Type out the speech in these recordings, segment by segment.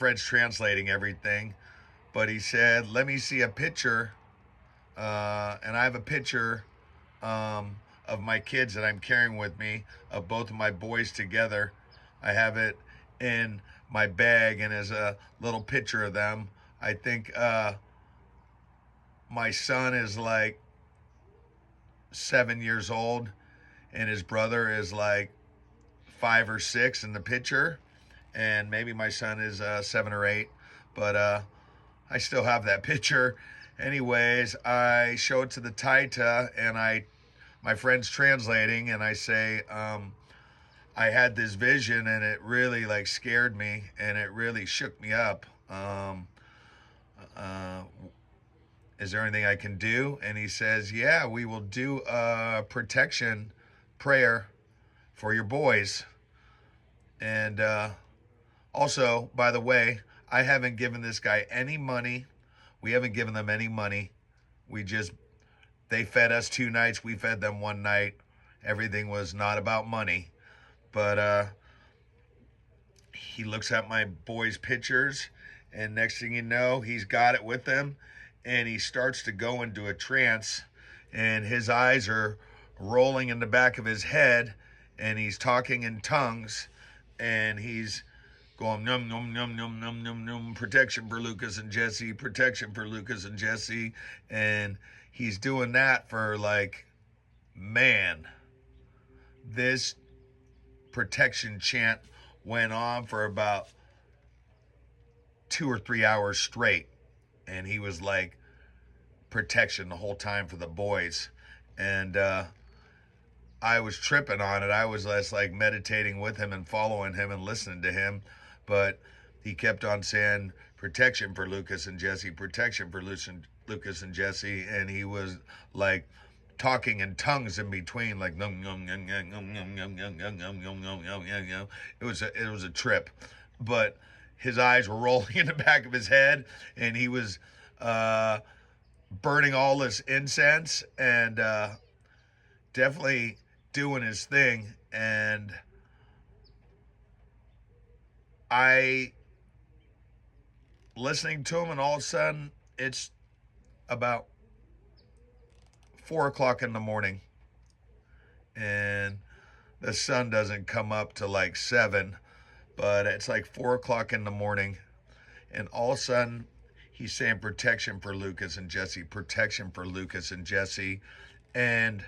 Fred's translating everything, but he said, "Let me see a picture," and I have a picture of my kids that I'm carrying with me, of both of my boys together. I have it in my bag, and as a little picture of them. I think my son is like 7 years old, and his brother is like 5 or 6 in the picture, and maybe my son is 7 or 8, but I still have that picture. Anyways, I show it to the Taita, and my friend's translating, and I say, I had this vision, and it really like scared me, and it really shook me up. Uh, is there anything I can do? And he says, yeah, we will do a protection prayer for your boys. And also, by the way, I haven't given this guy any money. We haven't given them any money. They fed us 2 nights. We fed them 1 night. Everything was not about money. But he looks at my boy's pictures, and next thing you know, he's got it with him, and he starts to go into a trance, and his eyes are rolling in the back of his head, and he's talking in tongues, and he's going num num num num num num num, protection for Lucas and Jesse, protection for Lucas and Jesse, and he's doing that for like, man, this protection chant went on for about 2 or 3 hours straight, and he was like protection the whole time for the boys. And I was tripping on it. I was less like meditating with him and following him and listening to him, but he kept on saying protection for Lucas and Jesse, protection for Lucas and Jesse, and he was like talking in tongues in between, like it was a trip. But his eyes were rolling in the back of his head, and he was burning all this incense, and definitely doing his thing. And I listening to him, and all of a sudden it's about 4 o'clock in the morning, and the sun doesn't come up to like 7, but it's like 4 o'clock in the morning, and all of a sudden he's saying protection for Lucas and Jesse, protection for Lucas and Jesse. And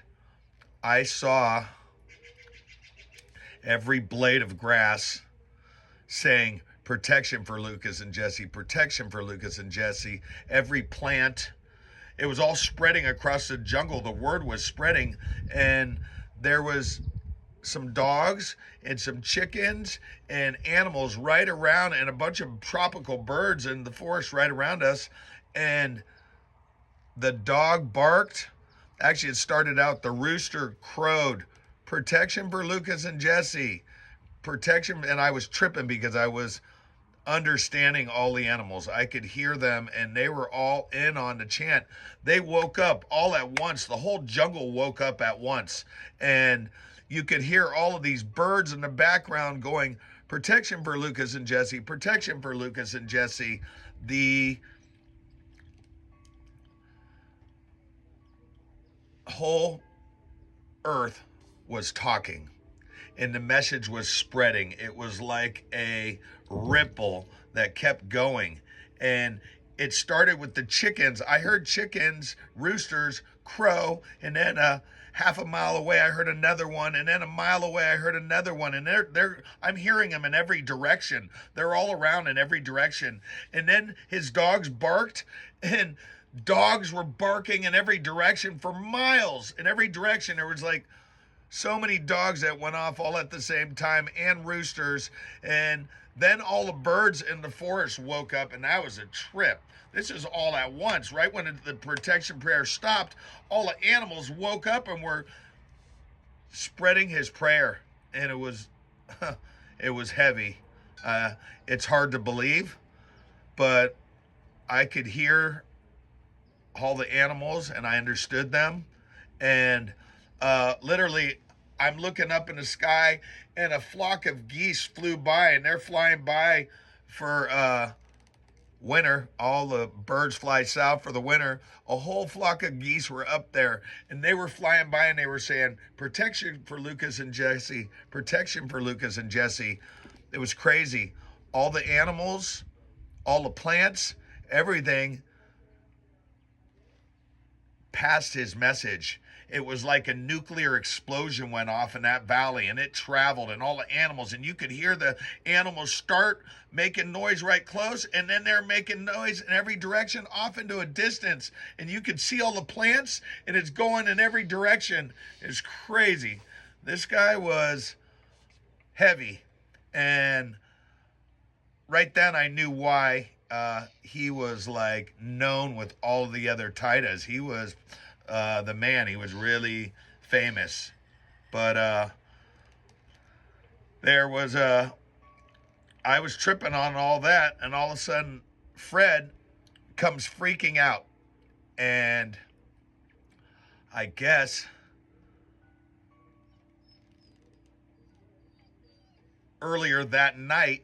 I saw every blade of grass saying protection for Lucas and Jesse, protection for Lucas and Jesse. Every plant, it was all spreading across the jungle. The word was spreading, and there was some dogs and some chickens and animals right around, and a bunch of tropical birds in the forest right around us. And the dog barked. Actually, it started out, the rooster crowed, protection for Lucas and Jesse, protection. And I was tripping because I was understanding all the animals. I could hear them, and they were all in on the chant. They woke up all at once. The whole jungle woke up at once, and you could hear all of these birds in the background going, protection for Lucas and Jesse, protection for Lucas and Jesse. The whole earth was talking, and the message was spreading. It was like a ripple that kept going. And it started with the chickens. I heard chickens, roosters, crow, and then half a mile away I heard another one, and then a mile away I heard another one, and I'm hearing them in every direction. They're all around in every direction. And then his dogs barked, and dogs were barking in every direction for miles. In every direction there was like so many dogs that went off all at the same time, and roosters. And then all the birds in the forest woke up, and that was a trip. This is all at once. Right when the protection prayer stopped, all the animals woke up and were spreading his prayer, and it was it was heavy. It's hard to believe, but I could hear all the animals, and I understood them. And literally, I'm looking up in the sky, and a flock of geese flew by, and they're flying by for winter. All the birds fly south for the winter. A whole flock of geese were up there, and they were flying by, and they were saying, "Protection for Lucas and Jesse, protection for Lucas and Jesse." It was crazy. All the animals, all the plants, everything passed his message. It was like a nuclear explosion went off in that valley, and it traveled, and all the animals, and you could hear the animals start making noise right close, and then they're making noise in every direction off into a distance, and you could see all the plants, and it's going in every direction. It's crazy. This guy was heavy, and right then I knew why he was like known with all the other Taitas. He was the man. He was really famous. But there was I was tripping on all that, and all of a sudden Fred comes freaking out, and I guess earlier that night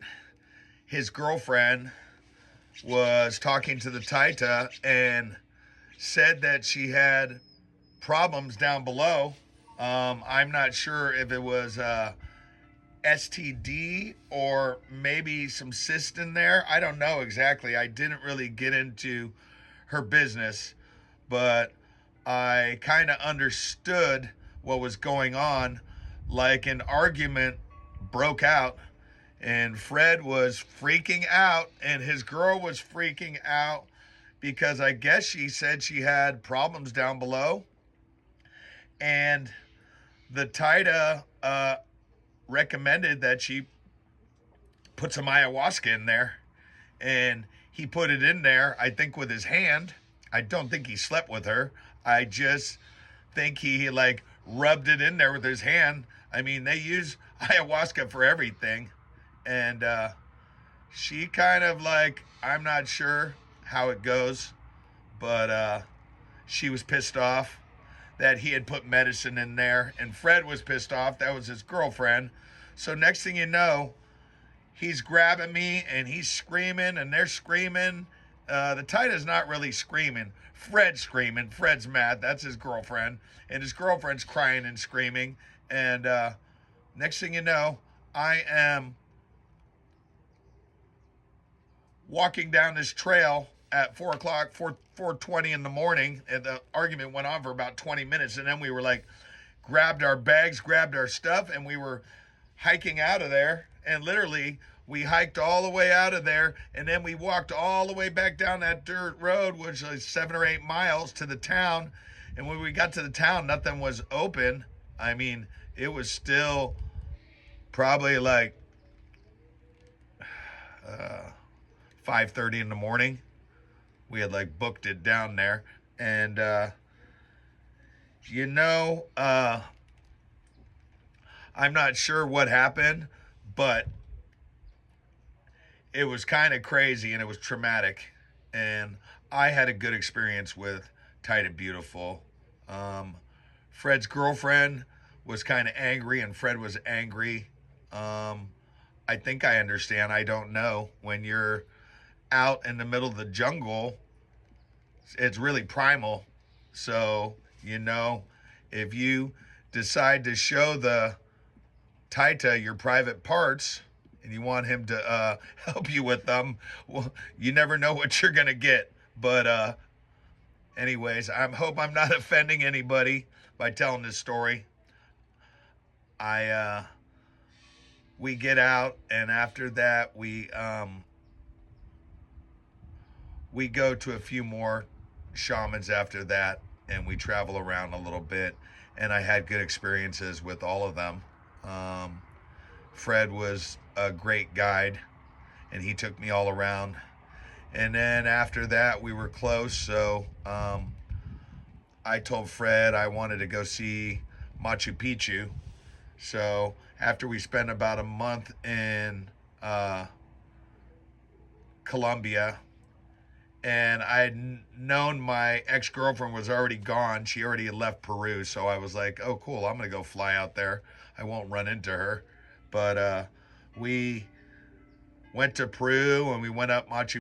his girlfriend was talking to the Taita and said that she had problems down below. I'm not sure if it was STD or maybe some cyst in there. I don't know exactly. I didn't really get into her business, but I kind of understood what was going on. Like an argument broke out, and Fred was freaking out, and his girl was freaking out because I guess she said she had problems down below. And the Taita recommended that she put some ayahuasca in there, and he put it in there, I think, with his hand. I don't think he slept with her. I just think he like rubbed it in there with his hand. I mean, they use ayahuasca for everything. And she kind of like, I'm not sure how it goes, but she was pissed off that he had put medicine in there, and Fred was pissed off. That was his girlfriend. So next thing you know, he's grabbing me and he's screaming, and they're screaming. The Taita's not really screaming. Fred's screaming. Fred's mad. That's his girlfriend. And his girlfriend's crying and screaming. And next thing you know, I am walking down this trail at 4 o'clock, 4:20 in the morning, and the argument went on for about 20 minutes, and then we were like, grabbed our bags, grabbed our stuff, and we were hiking out of there. And literally, we hiked all the way out of there, and then we walked all the way back down that dirt road, which was 7 or 8 miles to the town. And when we got to the town, nothing was open. I mean, it was still probably like 5:30 in the morning. We had like booked it down there, and I'm not sure what happened, but it was kind of crazy and it was traumatic. And I had a good experience with Taita Beautiful. Fred's girlfriend was kind of angry, and Fred was angry. I think I understand. I don't know. When you're out in the middle of the jungle, it's really primal. So, if you decide to show the Taita your private parts and you want him to help you with them, well, you never know what you're going to get. But anyways, I hope I'm not offending anybody by telling this story. We get out, and after that, we go to a few more shamans after that, and we travel around a little bit, and I had good experiences with all of them. Fred was a great guide, and he took me all around. And then after that, we were close, so I told Fred I wanted to go see Machu Picchu. So after we spent about a month in Colombia, and I had known my ex-girlfriend was already gone. She already had left Peru, so I was like, oh, cool, I'm going to go fly out there. I won't run into her. But we went to Peru and we went up Machu